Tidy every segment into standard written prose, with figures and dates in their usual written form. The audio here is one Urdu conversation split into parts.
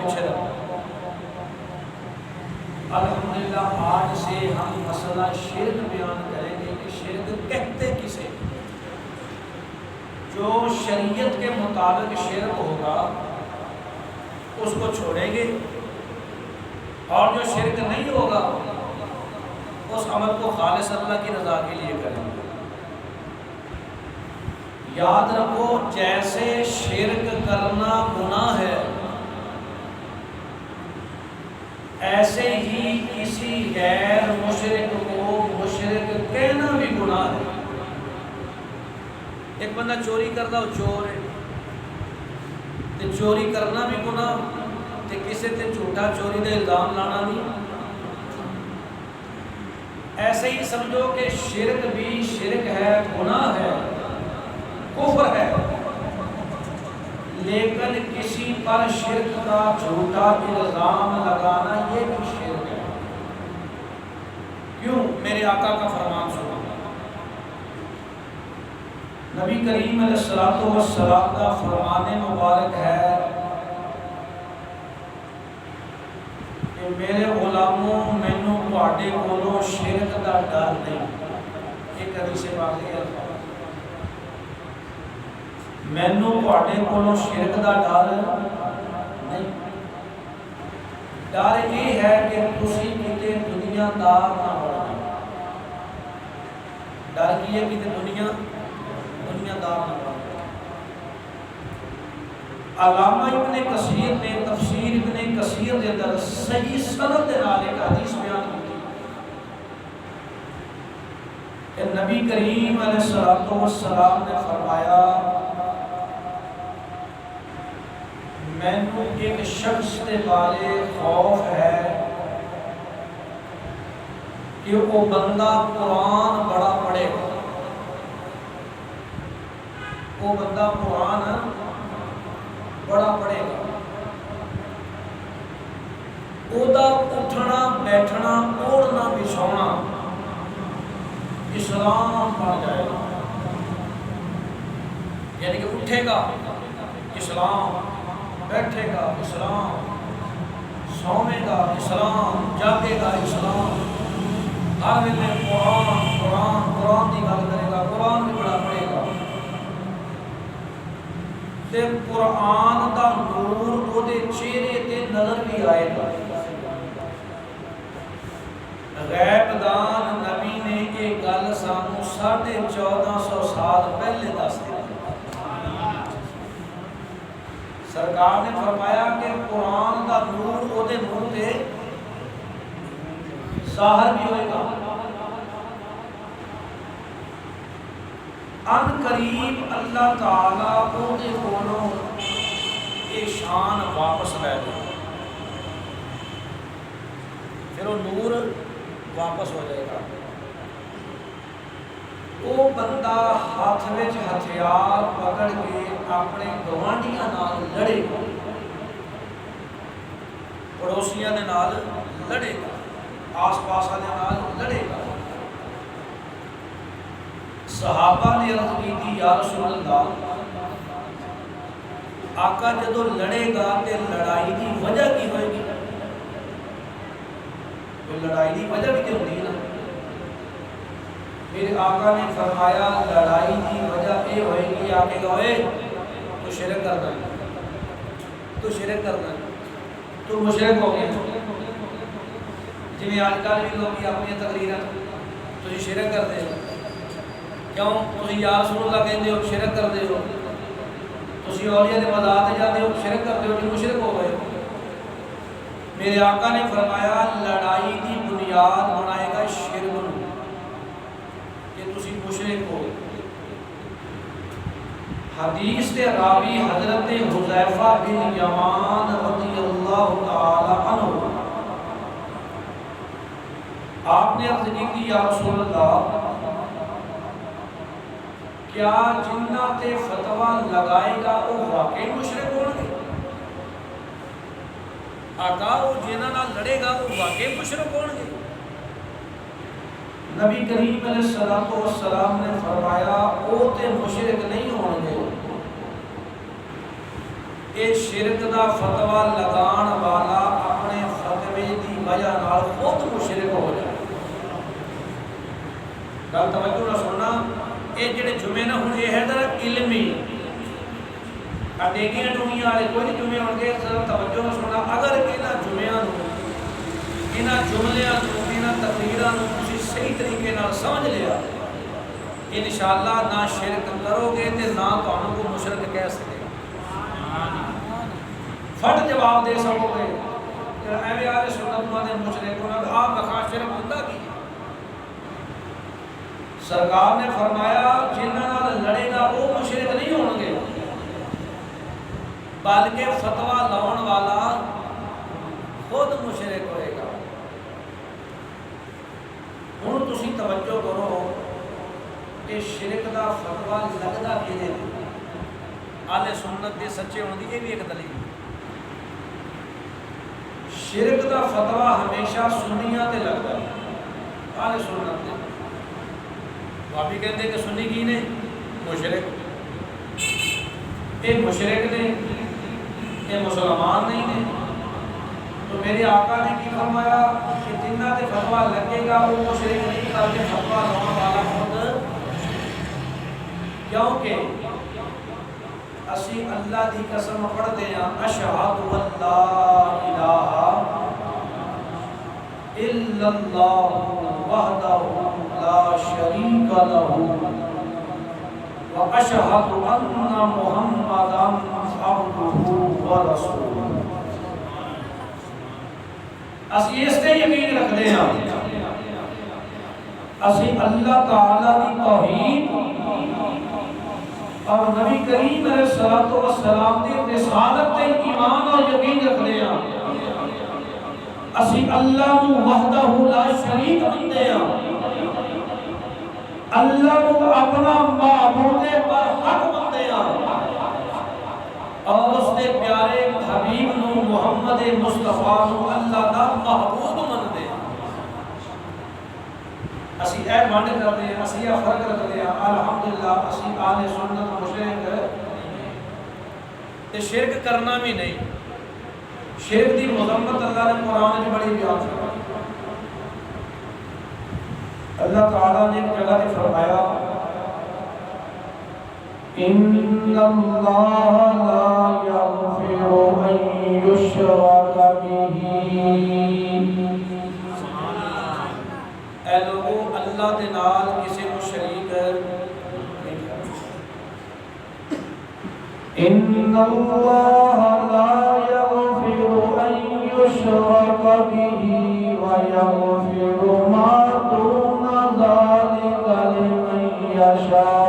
پیچھے رہا۔ الحمدللہ آج سے ہم مسئلہ شرک بیان کریں گے کہ شرک کہتے کسے، جو شریعت کے مطابق شرک ہوگا اس کو چھوڑیں گے، اور جو شرک نہیں ہوگا اس عمل کو خالص اللہ کی رضا کے لیے کریں گے۔ یاد رکھو، جیسے شرک کرنا گناہ ہے، ایسے ہی کسی غیر مشرک کو مشرک کہنا بھی گناہ ہے۔ ایک بندہ چوری کرتا وہ چور ہے، تے چوری کرنا بھی گناہ، تے کسی تے جھوٹا چوری دے الزام لانا بھی۔ ایسے ہی سمجھو کہ شرک بھی شرک ہے، گناہ ہے، کفر ہے، لیکن کسی پر شرک کا جھوٹا الزام لگانا یہ بھی شرک ہے۔ کیوں؟ میرے آقا کا فرمان سنو، نبی کریم علیہ الصلوۃ والسلام کا فرمان مبارک ہے کہ میرے غلاموں، مینوں تواڈے کولوں شرک دا ڈر نہیں۔ ایک حدیث پاک ہے، مینوں تواڈے کولوں شرک دا ڈر نہیں۔ ڈر یہ ہے کہ تسی کتے دنیا دار نہ بن جاؤ۔ ڈر کی ہے کتے دنیا دار نہ بن جاؤ۔ علامہ ابن کثیر نے تفسیر ابن کثیر کے اندر صحیح سند کے نال ایک حدیث بیان کی کہ نبی کریم علیہ الصلوۃ والسلام نے فرمایا، مینوں ایک شخص کے بارے خوف ہے کہ وہ بندہ قرآن بڑا پڑھے گا، وہ بندہ قرآن بڑا پڑھے گا، او دا اٹھنا بیٹھنا اوڑھنا بچھونا اسلام بن جائے گا۔ یعنی کہ اٹھے گا اسلام، بیٹھے گا اسلام، سوے گا اسلام، جاگے گا اسلام، ہر ویلے قرآن قرآن قرآن کی گل کرے گا، قرآن بھی بڑا پڑھے گا، تے قرآن دا نور وہ دے چہرے تے نظر بھی آئے گا۔ غیب دان نبی نے یہ گل سانو 1450 سال پہلے دس دی۔ سرکار نے فرمایا کہ قرآن دا نور او دے منہ تے ظاہر بھی ہوئے گا، ان قریب اللہ تعالیٰ او دے کولوں یہ شان واپس لے گا، پھر وہ نور واپس ہو جائے گا۔ وہ بندہ ہاتھ میں ہتھیار پکڑ کے اپنے گوانڈیاں نال لڑے گا، پڑوسیاں دے نال لڑے گا، آس پاس والے نال لڑے گا۔ صحابہ نے عرض کی تھی، یا رسول اللہ، آقا جدو لڑے گا تے لڑائی دی وجہ کی ہوئے گی؟ تو لڑائی دی وجہ بھی تو ہوتی ہے نا۔ پھر آقا نے فرمایا، لڑائی کی وجہ یہ ہوئے گی، آقے گا ہوئے تو شرک کرنا ہے، تو شرک کرنا ہے، تو مشرک ہو گیا۔ جی میں آج کل بھی لوگ اپنی تقریر تو شرک کرتے ہو، کیوں؟ تسی یا رسول اللہ کہتے ہو، شرک کرتے ہو، تسی اولیاء دے مزار تے جاتے ہو، شرک کرتے ہو، جو مشرک ہو گئے۔ میرے آقا نے فرمایا، لڑائی دی بنیاد بنائے گا شرک کہ تسی مشرک ہو۔ حدیث کے راوی حضرت حذیفہ بن یمان رضی اللہ تعالی عنہ، آپ نے عرض کی تھی، یا رسول اللہ، کیا جنہ تے فتویٰ لگائے گا وہ واقعی مشرک ہو گے؟ آقا وہ جنہ نہ لڑے گا وہ واقعی مشرک ہو گے؟ نبی کریم علیہ الصلوۃ والسلام نے فرمایا، وہ تے مشرک نہیں ہوں گے، یہ شرک دا فتوا لگان والا اپنے فتوے دی وجہ نال خود مشرک ہو جائے. گل توجہ نہ سننا. یہ جڑے جمعے نہ ہوں یہ ہے ذرا علمی اڈیگیاں ڈوگیاں والے کوئی نہیں جمعے ہون گے. ذرا توجہ نہ سننا. اگر یہاں جمعیاں یہاں جملیاں یہاں تقریراں تسی صحیح طریقے نال سمجھ لیا انشاءاللہ نہ شرک کرو گے تے نہ تانوں کو مشرک کہہ سکے. فٹ جواب دے سکو گے کہ اے اہل سنت والے مشرکوں نے آپ کا شرک ہوتا کی. سرکار نے فرمایا جنہاں نال لڑے گا وہ مشرک نہیں ہون گے بلکہ فتوا لاؤن والا خود مشرک ہوئے گا. ہوں تسی توجہ کرو کہ شرک دا فتوا لگدا کینے اہل سنت دے سچے ہون دی یہ بھی ایک دلیل. شرک دا فتوا ہمیشہ سنیاں تے لگدا اہل سنت دے. بابی کہتے کہ سنی کی نے مشرک. یہ مشرک نے یہ مسلمان نہیں نے. تو میرے آقا نے کی فرمایا کہ جنہ تے فتوا لگے گا وہ مشرک نہیں بلکہ فتوا لاؤن والا خود. کیونکہ اسی اللہ دی قسم پڑھتے ہیں اشہد ان لا الہ الا اللہ وحدہ لا شریک لہ واشہد ان محمدا عبدہ ورسولہ. اسی اس تے یقین رکھتے ہیں اسی اللہ تعالی دی توحید اور نبی کریم علیہ الصلوۃ والسلام دی رسالت تے ایمان اور یقین رکھتے ہیں. اسی اللہ نو وحدہ لا شریک منتے ہیں. اللہ کو اپنا معبود پر حق منتے ہیں اور اس نے پیارے حبیب نو محمد مصطفیٰ نو اللہ دا محبوب منتے ہیں. اسی اے مان کرتے ہیں اسی فرق رکھتے ہیں الحمدللہ. اسی اہل سنت مشرک تے شرک کرنا بھی نہیں. شرک دی مذمت اللہ نے قرآن میں بڑی بیان فرمائی. اللہ تعالیٰ نے ایک جگہ تے فرمایا ان اللہ لا یغفر ان یشرک بہ. اے لوگو اللہ دے نال کسی کو شریک نہیں کرنا. ان اللہ لا یغفر ان یشرک بہ ویغفر ما دون ذلک لمن یشاء.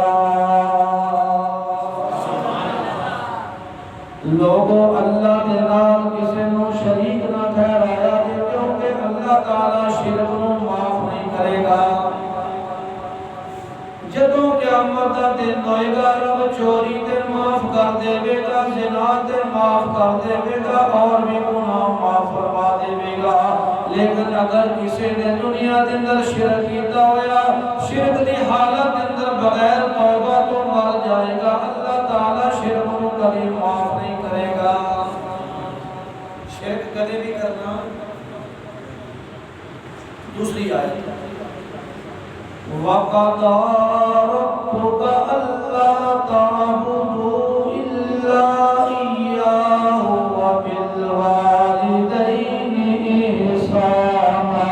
لوگو اللہ دے نال کسی کو شریک نہ ٹھہرایا کیونکہ اللہ تعالی شرک نو معاف نہیں کرے گا. جدوں قیامت دا دن ہوئے گا رب چوری تے معاف کر دے گا, زنا تے معاف کر دے گا اور بھی گناہ معاف فرما دے گا. لیکن اگر کسی نے دنیا دے اندر شرک کیتا ہویا شرک دی حالت دے اندر بغیر توبہ تو مر جائے گا اللہ تعالی شرک کو کبھی معاف نہیں کرے گا. شرک کبھی بھی کرنا. دوسری آیت وَقَضَى رَبُّكَ أَلَّا تَعْبُدُوا إِلَّا إِيَّاهُ وَبِالْوَالِدَيْنِ إِحْسَانًا.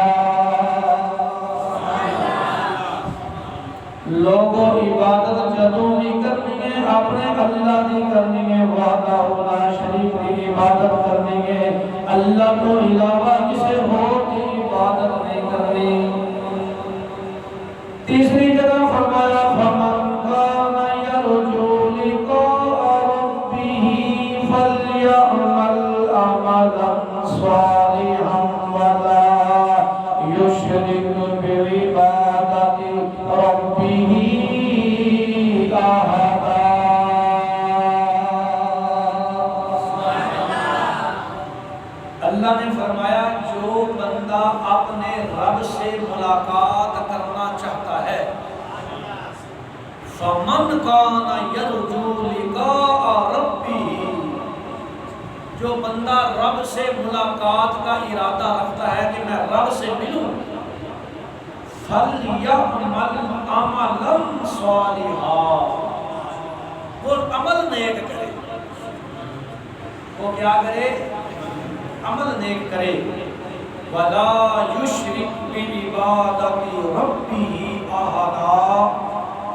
لوگوں عبادت جدوں بھی کرنی ہے اپنے اللہ دی کرنی ہے. وحدہ لا شریک کی عبادت کرنی ہے. اللہ کو علاوہ کسی اور کی عبادت نہیں کرنی. تیسری جگہ فرمایا فَمَنْ كَانَ يَرْجُو لِقَاءَ رَبِّهِ فَلْيَعْمَلْ عَمَلًا صَالِحًا وَلَا يُشْرِكْ بِعِبَادَةِ رَبِّهِ أَحَدًا. اللہ نے فرمایا جو بندہ اپنے رب سے ملاقات کرنا چاہتا ہے فَمَنْ كَانَ يَرْجُو لِقَاءَ رَبِّهِ جو بندہ رب سے ملاقات کا ارادہ رکھتا ہے کہ میں رب سے ملوں، فَلْيَعْمَلْ عَمَلًا صَالِحًا، وہ عمل نیک کرے، وہ کیا کرے؟ عمل نیک کرے۔ وَلَا يُشْرِكْ بِعِبَادَةِ رَبِّهِ أَحَدًا،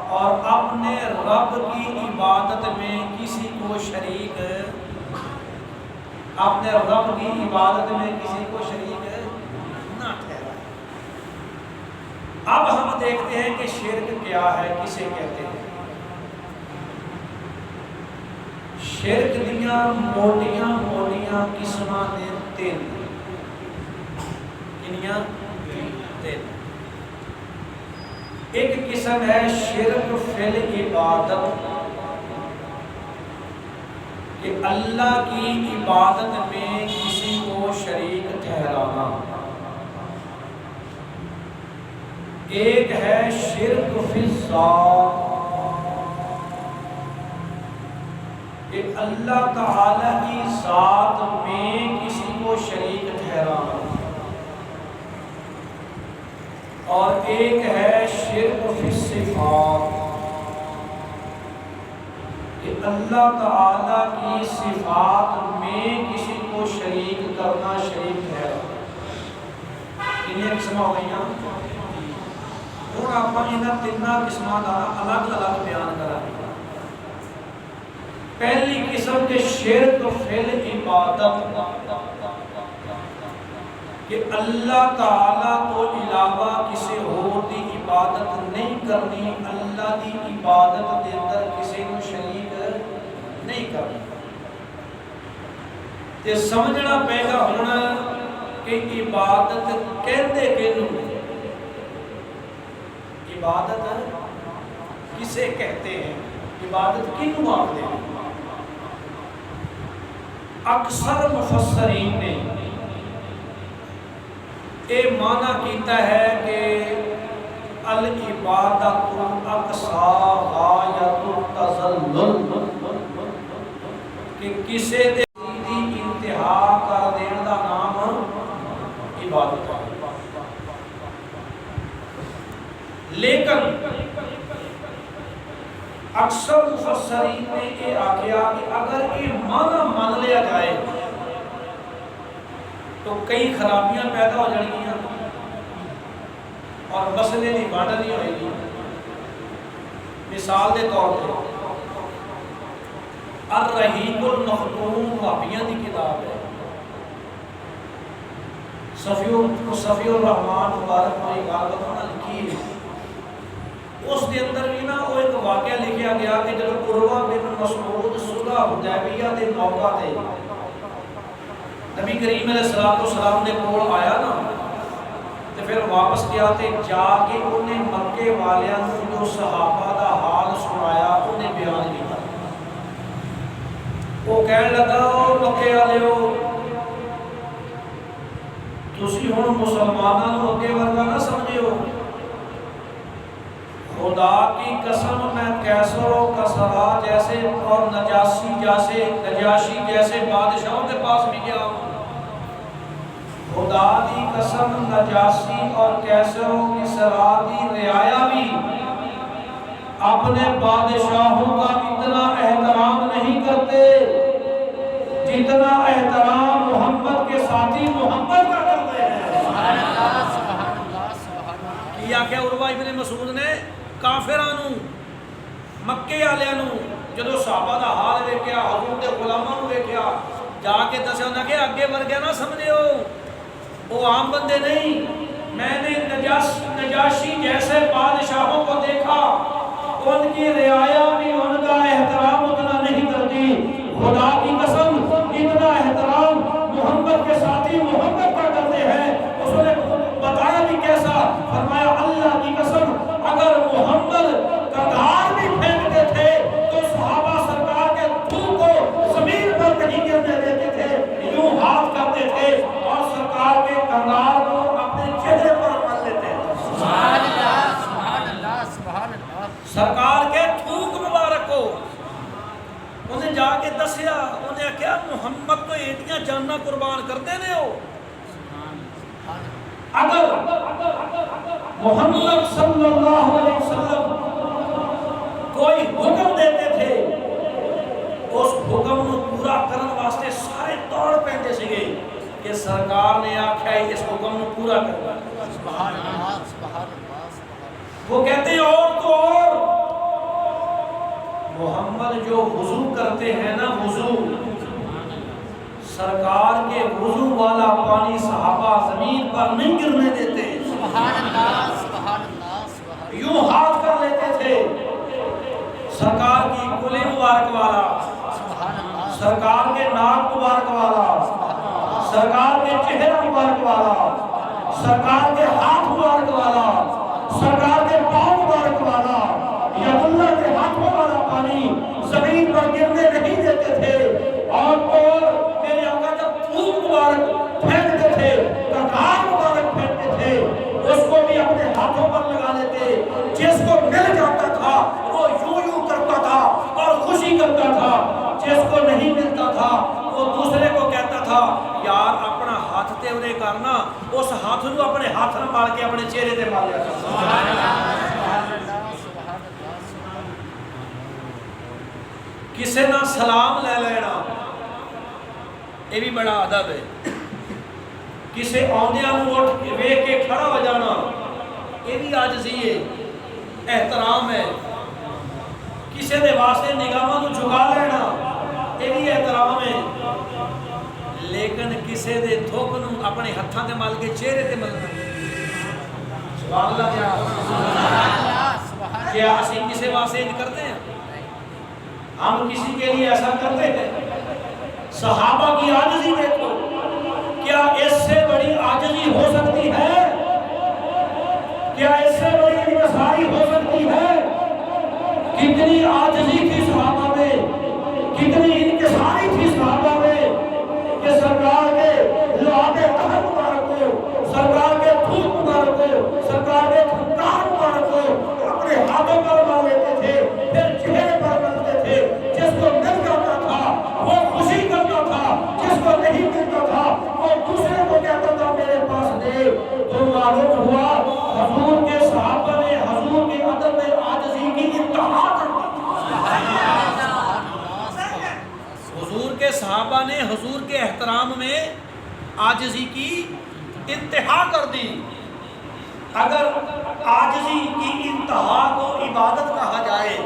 اور اپنے رب کی عبادت میں کسی کو شریک، اپنے رب کی عبادت میں کسی کو شریک نہ ٹھہرائے۔ اب ہم دیکھتے ہیں کہ شرک کیا ہے، کسے کہتے ہیں۔ شرک دیاں موٹیاں موٹیاں قسماں نے تین، کنیاں تین۔ ایک قسم ہے شرک فی العبادت، کہ اللہ کی عبادت میں کسی کو شریک ٹھہرانا۔ ایک ہے شرک فی الذات، کہ اللہ تعالی کی ذات میں کسی کو شریک ٹھہرانا۔ اور ایک ہے شرک فی الصفات، کہ اللہ تعالی کی صفات میں کسی کو شریک کرنا، شریک ٹھہرانا۔ یہ قسم ہو گئی نا۔ ہوں آپ انہاں تینوں قسموں کا الگ الگ بیان کریں۔ پہلی قسم کے شرک فی العبادت، کہ اللہ تعالیٰ تو علاوہ کسی اور دی عبادت نہیں کرنی، اللہ دی عبادت دے اندر کسی کو شریک نہیں کرنی۔ تے سمجھنا پے گا ہونا کہ عبادت کہندے کینوں، عبادت کسے کہتے ہیں، عبادت کینوں آکھدے ہیں۔ اکثر مفسرین نے یہ معنی کیتا ہے کہ العبادت اقصا غایت التذلل، کہ کسے دے دی انتہا کر دین دا نام عبادت ہے۔ لیکن اکثر مفسرین نے یہ آکھیا کہ اگر یہ معنی مان لیا جائے تو کئی خرابیاں پیدا ہو جائیں گی اور مسئلے کی وانڈ نہیں ہوئے گی۔ مثال کے طور پر الرحیق المختوم وہابیاں دی کتاب ہے، صفی الرحمان مبارک میں اقبال بخانا لکھی ہے۔ اس کے اندر بھی نا وہ ایک واقعہ لکھا گیا کہ جب عروہ بن مسعود صلح حدیبیہ کے موقع تے نبی کریم علیہ السلام نے کول آیا نا، تو پھر واپس گیا تے جا کے انہیں مکے والیاں جو صحابہ دا حال سنایا، انہیں بیان کیا۔ وہ کہنے لگا مکے والیو، تسی ہن مسلماناں نوں اگے ورگا نہ سمجھو، خدا کی قسم میں کیسر و کسرا جیسے اور نجاشی جیسے بادشاہوں کے پاس بھی گیا ہوں۔ خدا کی قسم نجاشی اور کیسر و کسرا کی رعایا بھی اپنے بادشاہوں کا اتنا احترام نہیں کرتے جتنا احترام محمد کے ساتھی محمد کا کرتے ہیں۔ کیا کہ عروہ ابن مسعود نے کافرانوں مکے والوں جدو صحابہ دا حال ویکھیا، حضور دے غلاماں نوں ویکھیا، جا کے دسیا نہ کہ اگے ورگے نہ سمجھو، وہ عام بندے نہیں، میں نے نجاشی جیسے بادشاہوں کو دیکھا، ان کی رعایا بھی ان کا احترام اتنا نہیں کرتی۔ خدا کی قسم اتنا احترام محمد کے ساتھی محمد کا کرتے ہیں۔ اس نے بتایا بھی کیسا، فرمایا اللہ کی قسم اگر محمد کا دھار بھی پھینکتے تھے تو صحابہ سرکار کے تھوک کو زمین پر نہیں گرنے دیتے تھے، یوں ہاتھ کرتے تھے اور سرکار کے کردار کو اپنے چہرے پر مل لیتے تھے۔ سبحان اللہ سبحان اللہ سبحان اللہ۔ سرکار کے تھوک مبارک کو انہیں جا کے دسیا، انہیں کیا محمد تو ایک جاننا قربان کر دینے ہو. اگر محمد صلی اللہ علیہ وسلم کوئی حکم دیتے تھے اس حکم کو پورا کرنے واسطے سارے دوڑ پہنتے سگے کہ سرکار نے آکھا ہے اس حکم کو پورا کرنا. سبحان اللہ سبحان اللہ. وہ کہتے ہیں اور تو اور محمد جو وضو کرتے ہیں نا وضو, سرکار کے وضو والا پانی صحابہ زمین پر نہیں گرنے دیتے. سبحان اللہ سبحان اللہ. یوں ہاتھ کر لیتے تھے سرکار کی کلے مبارک والا, سرکار کے ناک مبارک والا, سرکار کے چہرہ مبارک والا, سرکار کے ہاتھ مبارک والا, سرکار کے پاؤں مبارک والا, ید اللہ کے ہاتھوں والا پانی زمین پر گرنے نہیں دیتے تھے. اور میرے آقا جب تھوک مبارک پھینکتے تھے, ککار مبارک پھینکتے تھے, اس کو بھی اپنے ہاتھوں پر لگا لیتے. جس کو مل جاتا تھا وہ یوں یوں کرتا تھا اور خوشی کرتا تھا, جس کو نہیں ملتا تھا وہ دوسرے کو کہتا تھا یار اپنا ہاتھ تے انہیں کرنا, اس ہاتھ کو اپنے ہاتھ نہ مار کے اپنے چہرے تے مار لیا کرتا. کسے نہ سلام لے لینا یہ بھی بڑا ادب ہے. کسے آندیاں نو اٹھ کے ویکھ کے کھڑا ہو جانا یہ بھی عاجزی ہے, احترام ہے. کسے دے واسطے نگاہاں نو جھکا لینا یہ بھی احترام ہے. لیکن کسے دے تھوک نو اپنے ہتھاں تے مل کے چہرے تے ملنا, سبحان اللہ. کیا اسی کسے واسطے نہیں کرتے ہیں؟ ہم کسی کے لیے ایسا کرتے ہیں. صحابہ کی عاجزی دیکھو, کیا اس سے بڑی عاجزی ہو سکتی ہے؟ کیا اس سے بڑی انکساری ہو سکتی ہے؟ کتنی عاجزی تھی صحابہ میں, کتنی انکساری تھی صحابہ میں کہ سرکار کے لعاب قہر مبارک کو, سرکار کے تھوک مبارک کو, سرکار کے تھکار مبارک کو اپنے ہاتھوں پر مار لیتے تھے, پھر چہرے پر ملتے تھے. جس کو مل جاتا تھا وہ خوشی کرتا تھا, جس کو نہیں ملتا تھا وہ دوسرے کو کہتا تھا میرے پاس دے. تو معلوم ہوا حضور کے صحابہ نے حضور کے ادب میں عاجزی کی انتہا کر دی. حضور کے صحابہ نے حضور کے احترام میں عاجزی کی انتہا کر دی. اگر عاجزی کی انتہا کو عبادت کہا جائے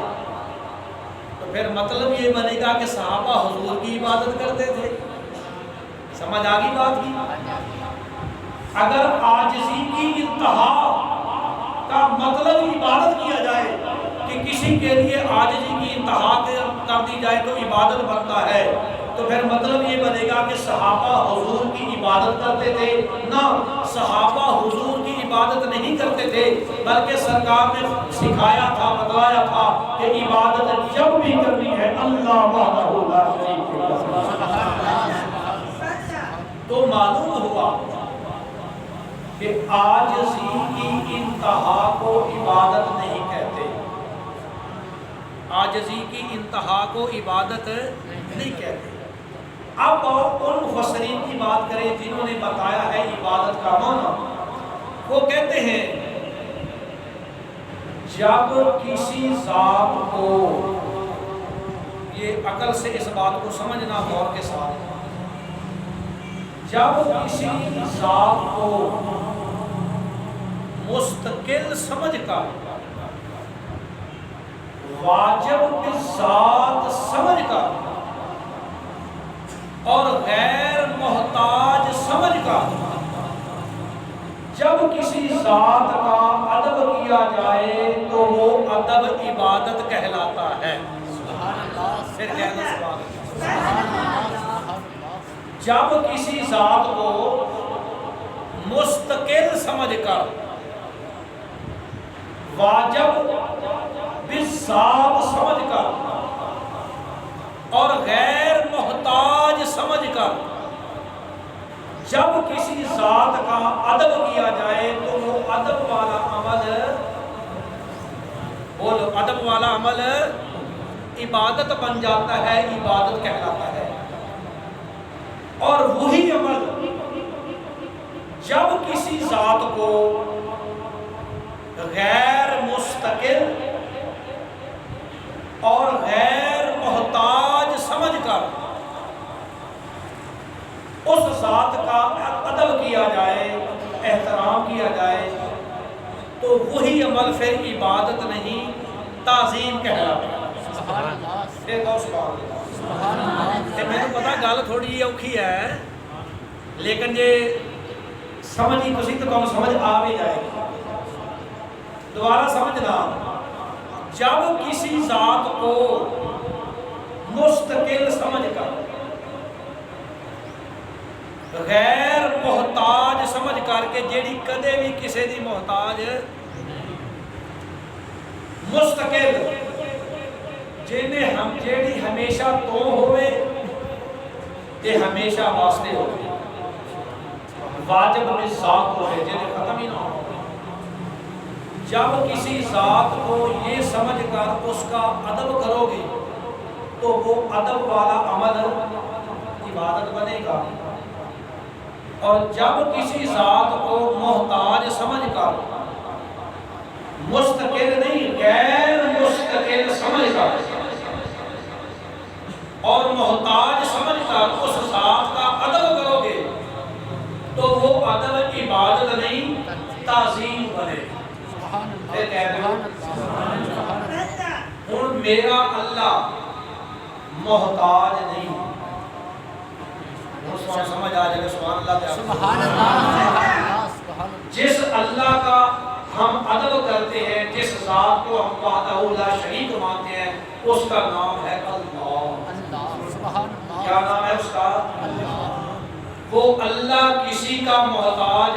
تو پھر مطلب یہ بنے گا کہ صحابہ حضور کی عبادت کرتے تھے. سمجھ آ گئی بات کی؟ اگر عاجزی کی انتہا کا مطلب عبادت کیا جائے کہ کسی کے لیے عاجزی کی انتہا کر دی جائے تو عبادت بنتا ہے, تو پھر مطلب یہ بنے گا کہ صحابہ حضور کی عبادت کرتے تھے. نہ, صحابہ حضور کی عبادت نہیں کرتے تھے, بلکہ سرکار نے سکھایا تھا, بتلایا تھا کہ عبادت جب بھی کرنی ہے اللہ وحدہ لا شریک لہ. تو معلوم ہوا کہ عاجزی کی انتہا کو عبادت نہیں کہتے, عاجزی کی انتہا کو عبادت نہیں کہتے. اب ان مفسرین کی بات کریں جنہوں نے بتایا ہے عبادت کا معنی. وہ کہتے ہیں جب کسی ذات کو, یہ عقل سے اس بات کو سمجھنا غور کے ساتھ, جب کسی ذات کو مستقل سمجھ کر, واجب کی ذات سمجھ کر اور غیر محتاج سمجھ کر جب کسی ذات کا ادب کیا جائے تو وہ ادب عبادت کہلاتا ہے. پھر کہنا سبحان اللہ. جب کسی ذات کو مستقل سمجھ کر, واجب بالذات سمجھ کر اور غیر محتاج سمجھ کر جب کسی ذات کا ادب کیا جائے تو وہ ادب والا عمل, بولو ادب والا عمل عبادت بن جاتا ہے, عبادت کہلاتا ہے. اور وہی عمل جب کسی ذات کو غیر مستقل اور غیر محتاج سمجھ کر اس ذات کا ادب کیا جائے، احترام کیا جائے، تو وہی عمل پھر عبادت نہیں تعظیم کہلاتا ہے۔ ایک اور سبحان اللہ۔ میں نے پتا گل تھوڑی اوکھی ہے، لیکن یہ سمجھی تسی تو کم سمجھ آ بھی جائے گی۔ دوبارہ سمجھنا، جب کسی ذات کو مستقل سمجھ کر، غیر محتاج سمجھ کر کے، جیڑی کدے بھی کسی دی محتاج، مستقل جنہیں ہم جیڑی ہمیشہ تو ہوئے تے ہمیشہ واسطے ہوئے، واجب میں ذات ہوئے جنہیں ختم ہی نہ ہو۔ جب کسی ذات کو یہ سمجھ کر اس کا ادب کرو گے تو وہ ادب والا عمل عبادت بنے گا، اور جب کسی ذات کو محتاج سمجھ کر، مستقل نہیں غیر مستقل سمجھ کر اور محتاج سمجھ کر اس ذات کا ادب کرو گے تو وہ ادب عبادت نہیں تعظیم بنے گا۔ پھر کہتے ہوں میرا اللہ محتاج نہیں، سمجھ آ جائے سبحان اللہ۔ جس اللہ کا ہم ادب کرتے ہیں، جس ذات کو ہم وحدہ لا شریک مانتے ہیں، اس کا نام ہے اللہ۔ کیا نام ہے اس کا؟ وہ اللہ کسی کا محتاج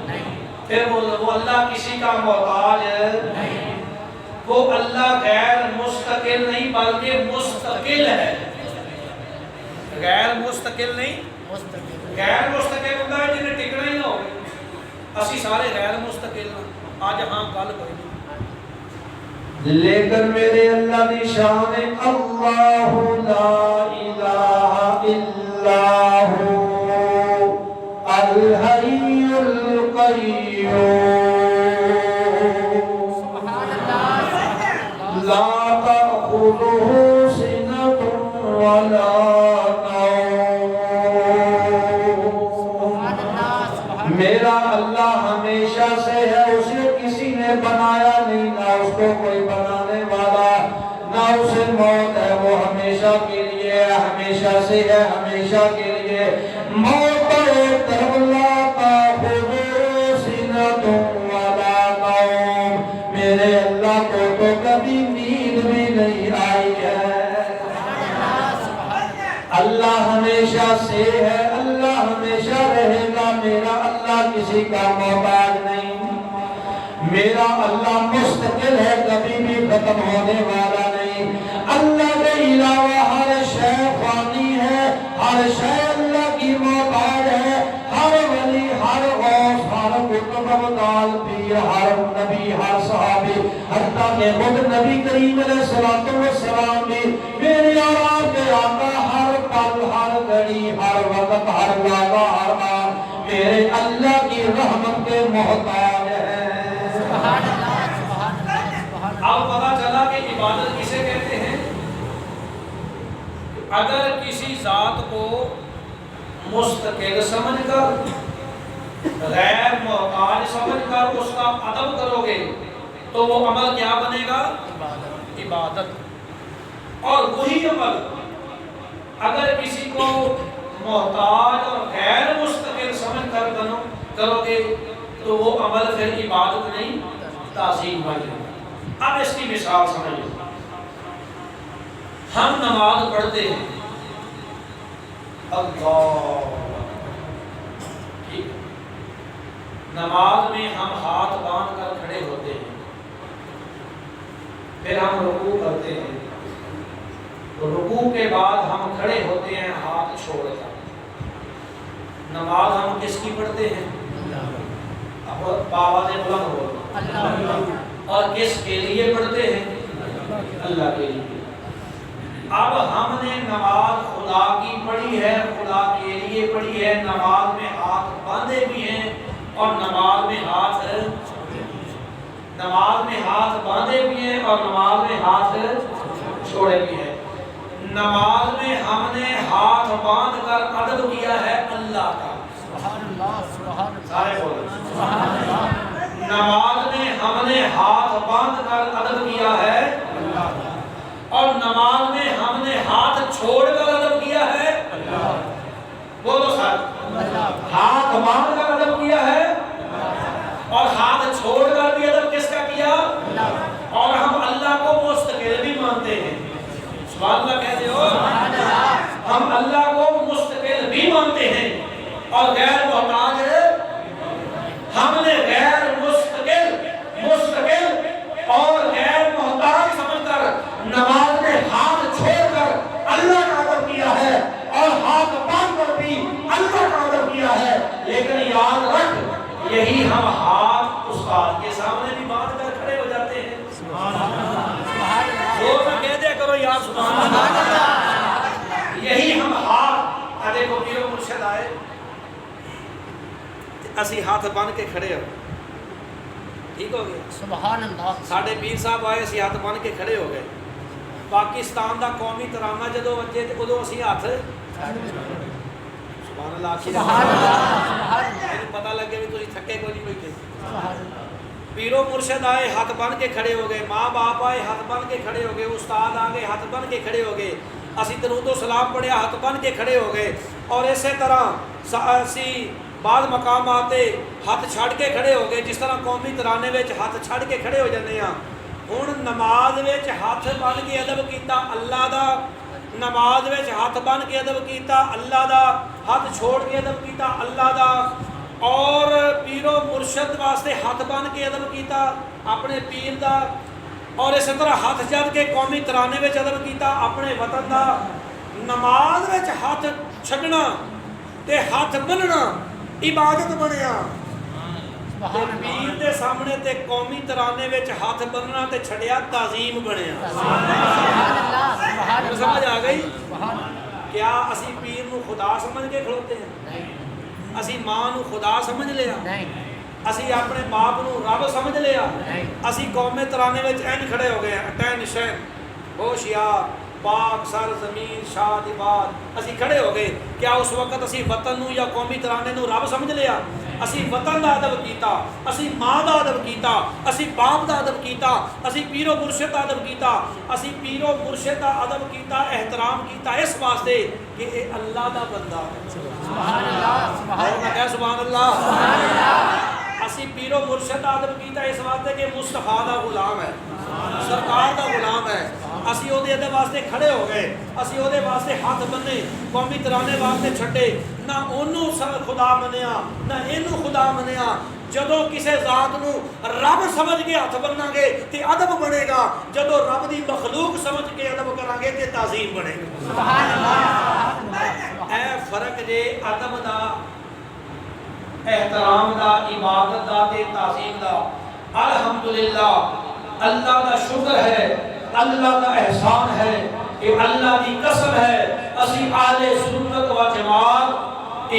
نہیں، پھر وہ اللہ کسی کا محتاج نہیں، وہ اللہ غیر مستقل نہیں بلکہ مستقل ہے۔ غیر مستقل نہیں، غیر مستقل ہوتا ہے جنہیں ٹکنا ہی نہ ہو۔ اسی سارے غیر مستقل ہیں، آج ہاں کل کوئی نہیں، لیکن میرے اللہ دی شان اللہ لا الہ الا ہو الحی القیوم لا تأخذہ سنۃ ولا نوم۔ میرا اللہ ہمیشہ سے ہے، اسے کسی نے بنایا نہیں، نہ اس کو کوئی بنانے والا، نہ اسے موت ہے، وہ ہمیشہ کے لیے ہے، ہمیشہ سے ہے، ہمیشہ کے لیے۔ موت ایک طرف، لا تأخذہ سنۃ ولا نوم، میرے اللہ کو تو کبھی نیند بھی نہیں آئی ہے۔ اللہ ہمیشہ سے ہے، اللہ ہمیشہ رہے گا، میرا اللہ کسی کا محتاج نہیں، میرا اللہ مستقل ہے، کبھی بھی ختم ہونے والا نہیں۔ اللہ کے علاوہ ہر شے فانی ہے، ہر شے اللہ کی محتاج ہے، ہر ولی، ہر غوث، ہر قطب ابدال پیر، ہر نبی، ہر صحابی، حتیٰ کہ خود نبی کریم علیہ السلام بھی میرے اور آپ کے آقا ہر پل، ہر گھڑی، ہر وقت، ہر لحظہ، ہر آن میرے اللہ کی رحمت کے محتاج ہے۔ اب پتا چلا کہ عبادت کسے کہتے ہیں؟ اگر کسی ذات کو مستقل سمجھ کر، غیر محتاج سمجھ کر اس کا ادب کرو گے تو وہ عمل کیا بنے گا؟ عبادت۔ اور وہی عمل اگر کسی کو محتاج اور غیر مستقل سمجھ کر کرو گے تو وہ عمل پھر عبادت نہیں تعظیم بن جائے گا۔ اب اس کی مثال سمجھیں، ہم نماز پڑھتے ہیں، اللہ ٹھیک، نماز میں ہم ہاتھ باندھ کر کھڑے ہوتے ہیں، پھر ہم رکوع کرتے ہیں، رکوع کے بعد ہم کھڑے ہوتے ہیں ہاتھ چھوڑ کر۔ نماز ہم کس کی پڑھتے ہیں؟ آواز بلند ہو، اور کس کے لیے پڑھتے ہیں؟ اللہ کے لیے۔ اب ہم نے نماز خدا کی پڑھی ہے، خدا کے لیے پڑھی ہے، نماز میں ہاتھ باندھے بھی ہیں اور نماز میں ہاتھ باندھے بھی ہیں اور نماز میں ہاتھ چھوڑے بھی ہیں۔ نماز میں ہم نے ہاتھ باندھ کر ادب کیا ہے اللہ کا، سارے بولو نماز میں ہم نے ہاتھ باندھ کر ادب کیا ہے اور نماز میں ہم نے ہاتھ چھوڑ کر ادب کیا ہے، بولو ساتھ، ہاتھ باندھ کر ادب کیا ہے اور ہاتھ چھوڑ کر بھی ادب کس کا کیا؟ اور ہم اللہ کو مستقل بھی مانتے ہیں، سبحان اللہ کہتے ہو، ہم اللہ کو مستقل بھی مانتے ہیں اور غیر محتاج ہم نے غیر مستقل اور غیر محتاج سمجھ کر نماز میں ہاتھ چھوڑ کر اللہ کا ادب کیا ہے اور ہاتھ باندھ کر بھی اللہ کا ادب کیا ہے، لیکن یاد رکھ یہی ہم ہاتھ استاد کے سامنے بھی باندھ کر کھڑے ہو جاتے ہیں، زور میں کہہ دیا کرو یا سبحان اللہ، یہی ہم ہاتھ دیکھو پیرو مرشد آئے اسی ہاتھ بن کے کھڑے ہو، ٹھیک ہو گیا، سبحان اللہ، ساڑھے پیر صاحب آئے اسی ہاتھ بن کے کھڑے ہو گئے، پاکستان دا قومی ترانہ جدو وجے تے ادو اسی ہاتھ سبحان اللہ آخی پتہ لگے بھی تسی تھکے کوئی نہیں بیٹھے، پیرو مرشد آئے ہاتھ بن کے کھڑے ہو گئے، ماں باپ آئے ہاتھ بن کے کھڑے ہو گئے، استاد آ گئے ہاتھ بن کے کھڑے ہو گئے، اسی درود و سلام پڑھیا ہاتھ بن کے کھڑے ہو گئے، اور اسی طرح اسی بعض مقام آتے ہاتھ چھڑ کے کھڑے ہو گئے، جس طرح قومی ترانے وچ ہاتھ چھڑ کے کھڑے ہو جاندے ہیں، ہن نماز وچ ہاتھ بن کے ادب کیتا اللہ دا، نماز وچ ہاتھ بن کے ادب کیتا اللہ دا، ہاتھ چھوڑ کے ادب کیتا اللہ دا، اور پیرو مرشد واسطے ہاتھ بن کے ادب کیتا اپنے پیر دا، اور اسی طرح ہاتھ جڑ کے قومی ترانے وچ ادب کیتا اپنے وطن دا۔ نماز وچ ہاتھ چھڈنا تے ہاتھ بننا عبادت بنیا، تے پیر دے سامنے تے قومی ترانے وچ ہاتھ بننا تے چھڑیا تعظیم بنیا، سمجھ آ گئی؟ کیا اسی پیر نو خدا سمجھ کے کھڑوتے ہیں؟ اسی ماں نو خدا سمجھ لیا؟ اسی اپنے باپ نو رب سمجھ لیا؟ اسی قوم ترانے وچ این کھڑے ہو گئے اٹین شین ہوشیار پاک سر زمین شاد عباد اسی کھڑے ہو گئے، کیا اس وقت اسی وطن نو یا قومی ترانے نو رب سمجھ لیا؟ اسی وطن دا ادب کیتا، اسی ماں دا ادب کیتا، اسی باپ دا ادب کیتا، اسی پیرو مرشد دا ادب کیتا، اسی پیرو مرشد دا ادب کیتا، احترام کیتا اس واسطے کہ اے اللہ دا بندہ ہے، سبحان اللہ، سبحان اللہ، اسی پیرو مرشد دا ادب کیتا اس واسطے کہ مصطفیٰ دا غلام ہے، سرکار دا غلام ہے، اسی او دے ادب واسطے کھڑے ہو گئے، اسی او دے واسطے ہاتھ بننے قومی ترانے واسطے چھٹے، نہ انہوں خدا منیا نہ انہوں خدا منیا، جدو کسے ذات نو رب سمجھ کے ہاتھ بننا گے تے ادب بنے گا، جدو رب دی مخلوق سمجھ کے ادب کریں گے تے تعظیم بنے گا، سبحان اللہ، اے فرق جے ادب دا، احترام دا، عبادت دا تے تعظیم دا، الحمدللہ اللہ دا شکر ہے، اللہ دا احسان ہے، کہ اللہ دی قسم ہے اسی اہل سنت و جماعت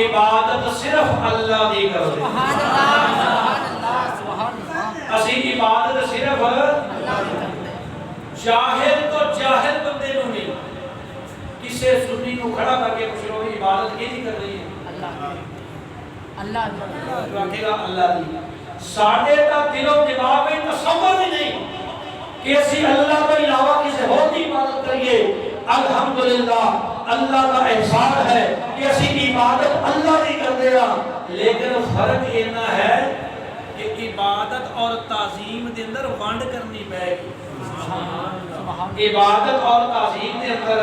عبادت صرف اللہ دی کرو، سبحان اللہ، سبحان اللہ، اسی عبادت صرف جاہل تو جاہل بندے نو نہیں، کسے سنی نو کھڑا کر کے پوچھ لو عبادت کی نہیں کر رہی ہے اللہ رکھے گا اللہ دی، ساڑھے تا دل و دماغ میں تصور بھی نہیں کہ اسی اللہ کے علاوہ کسی اور کی عبادت کریے، الحمدللہ اللہ کا احسان ہے کہ اسی عبادت اللہ کی کر دیا، لیکن فرق اتنا ہے کہ عبادت اور تعظیم دے اندر ونڈ کرنی پائے گی، عبادت اور تعظیم دے اندر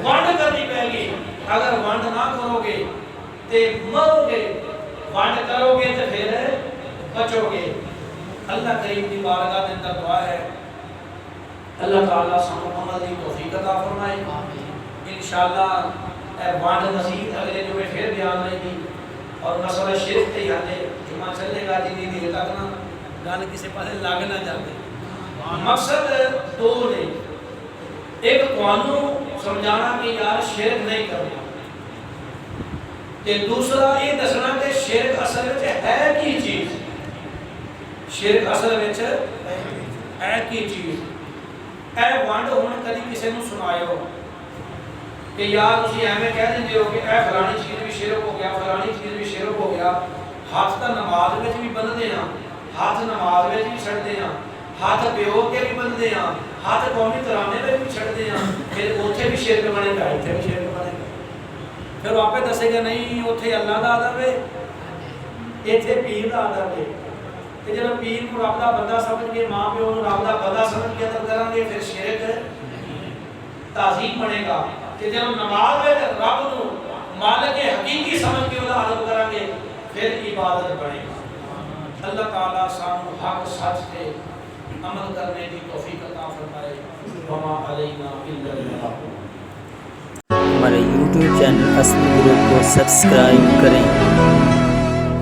ونڈ کرنی پائے گی، اگر ونڈ نہ کرو گے تے مرو گے، ونڈ کرو گے تو پھر بچو گے۔ اللہ کریم کی بارگاہ دے اندر دعا ہے اللہ تعالیٰ سانو عمل دی توفیق عطا فرمائے، انشاءاللہ وانڈ مزید اگلے جو میں پھر بیان رہے گی، اور مسئلہ شرک تے یادے جمعہ چلے گا جنہی دیر تک نا گانے کسی پاسے لاگ نہ جاتے، مقصد دو نے، ایک تانوں سمجھانا کہ یار شرک نہیں کرنا، تے دوسرا یہ دسنا کہ شرک اصل وچ ہے کی چیز، شرک اصل وچ ہے کی چیز۔ اے ونڈ ہن کدی کسی نوں سنایو کہ یار تسی ایویں کہہ دیندے ہو کہ اے فلانی چیز بھی شرک ہو گیا، فلانی چیز بھی شرک ہو گیا۔ ہاتھ تاں نماز وچ بھی بندھدے ہاں، ہاتھ نماز وچ بھی چھڑدے ہاں، ہاتھ پیو کے بھی بندھدے ہاں، ہاتھ قومی ترانے وچ بھی چھڑدے ہاں، پھر اوتھے بھی شرک بنے گا، ایتھے بھی شرک بنے گا۔ پھر وہ آپ دسے گا نہیں اوتھے اللہ دا ادب ہے، ایتھے پیر دا ادب ہے۔ کہ جب پیر کو رب دا بندہ سمجھ کے، ماں پیو نوں رب دا بندہ سمجھ کے ادب کریں گے، پھر شرک تعظیم بنے گا۔ کہ جب نماز میں رب نو مالک حقیقی سمجھ کے انہاں ادب کریں گے، پھر عبادت بنے گا۔ اللہ تعالیٰ سانو حق سچ تے عمل کرنے کی توفیق عطا فرمائے۔ وما علینا الا البلاغ۔ ہمارے YouTube چینل اصل گروپ کو سبسکرائب کریں۔